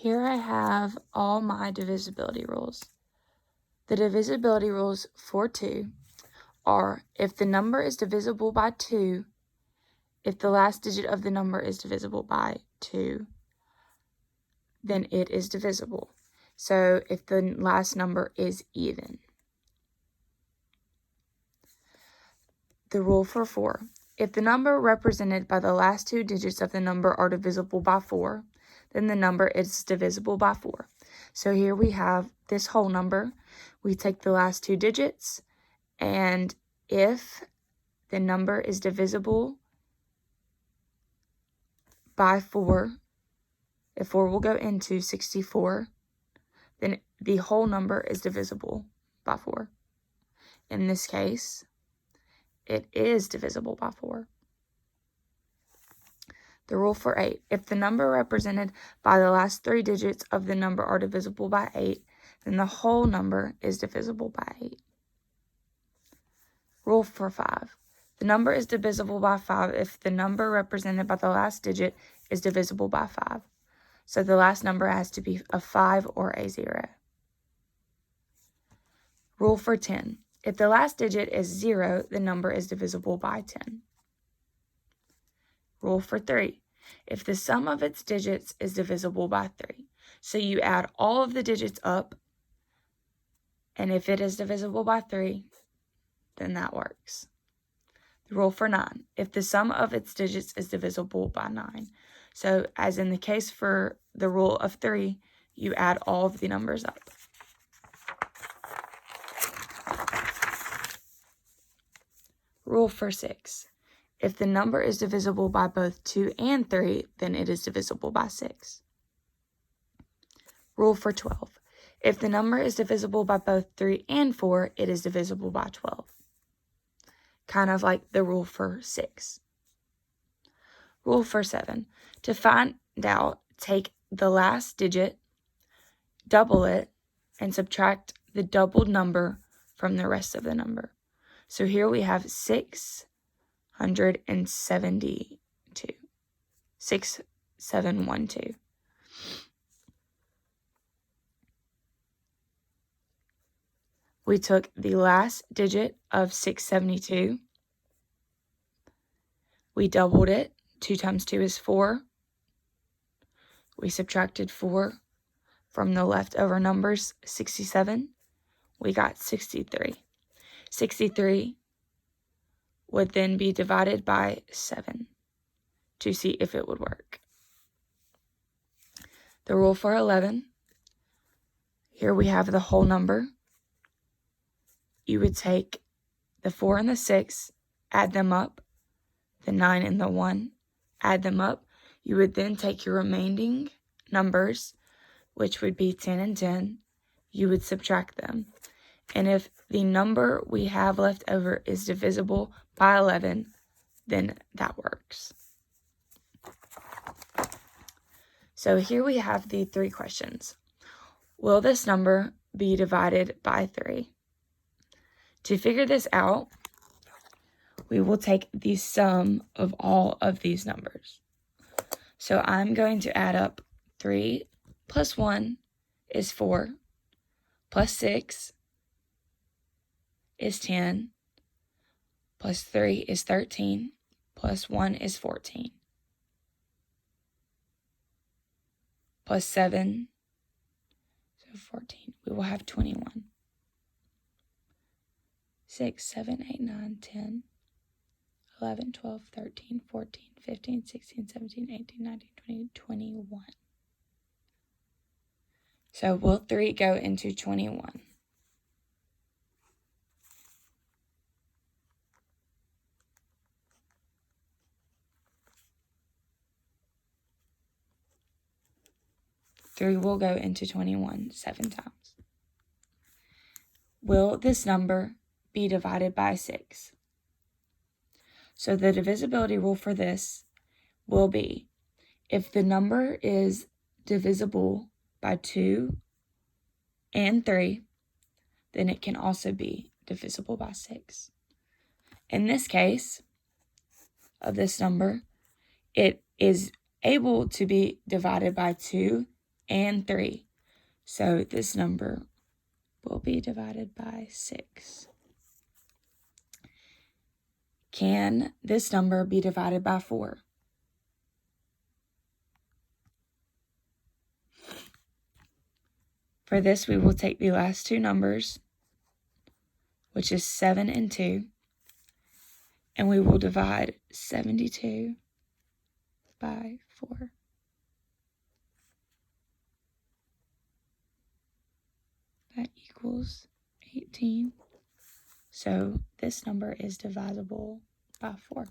Here I have all my divisibility rules. The divisibility rules for 2 are if the number is divisible by 2, if the last digit of the number is divisible by 2, then it is divisible. So if the last number is even. The rule for 4. If the number represented by the last 2 digits of the number are divisible by 4, then the number is divisible by 4. So here we have this whole number. We take the last 2 digits, and if the number is divisible by 4, if 4 will go into 64, then the whole number is divisible by 4. In this case, it is divisible by 4. The rule for 8. If the number represented by the last 3 digits of the number are divisible by 8, then the whole number is divisible by 8. Rule for 5. The number is divisible by 5 if the number represented by the last digit is divisible by 5. So the last number has to be a 5 or a 0. Rule for 10. If the last digit is 0, the number is divisible by 10. Rule for 3. If the sum of its digits is divisible by 3. So you add all of the digits up, and if it is divisible by 3, then that works. The rule for 9. If the sum of its digits is divisible by 9. So as in the case for the rule of 3, you add all of the numbers up. Rule for 6. If the number is divisible by both 2 and 3, then it is divisible by 6. Rule for 12. If the number is divisible by both 3 and 4, it is divisible by 12. Kind of like the rule for 6. Rule for 7. To find out, take the last digit, double it, and subtract the doubled number from the rest of the number. So here we have 672. 6712. We took the last digit of 672. We doubled it. 2 times 2 is 4. We subtracted 4 from the leftover numbers, 67. We got 63. 63 would then be divided by 7 to see if it would work. The rule for 11. Here we have the whole number. You would take the 4 and the 6, add them up, the 9 and the 1, add them up. You would then take your remaining numbers, which would be 10 and 10. You would subtract them. And if the number we have left over is divisible by 11, then that works. So here we have the 3 questions. Will this number be divided by 3? To figure this out, we will take the sum of all of these numbers. So I'm going to add up 3 plus 1 is 4, plus 6 is 10, plus 3 is 13, plus 1 is 14, plus 7, so 14, we will have 21. 6, 7, 8, 9, 10, 11, 12, 13, 14, 15, 16, 17, 18, 19, 20, 21. So will 3 go into 21? Three will go into 21 7 times. Will this number be divided by 6? So the divisibility rule for this will be, if the number is divisible by 2 and 3, then it can also be divisible by 6. In this case of this number, it is able to be divided by 2 and 3. So this number will be divided by 6. Can this number be divided by 4? For this, we will take the last two numbers, which is 7 and 2, and we will divide 72 by 4. That equals 18. So this number is divisible by 4.